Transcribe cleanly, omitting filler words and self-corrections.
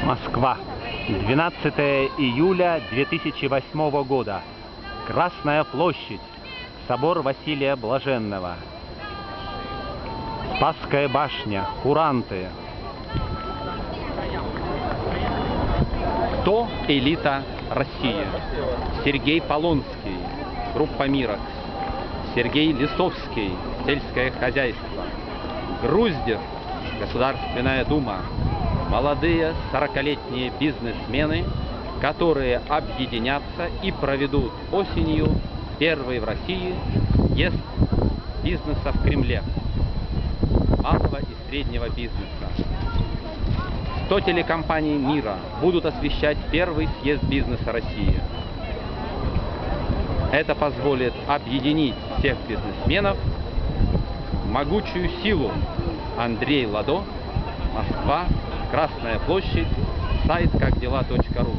Москва. 12 июля 2008 года. Красная площадь. Собор Василия Блаженного. Спасская башня. Куранты. Кто элита России? Сергей Полонский, группа «Миракс». Сергей Лисовский, сельское хозяйство. Груздев, Государственная Дума. Молодые 40-летние бизнесмены, которые объединятся и проведут осенью первый в России съезд бизнеса в Кремле, малого и среднего бизнеса. 100 телекомпаний мира будут освещать первый съезд бизнеса России. Это позволит объединить всех бизнесменов в могучую силу. Андрей Ладо, Москва, Красная площадь, сайт какдела.ру.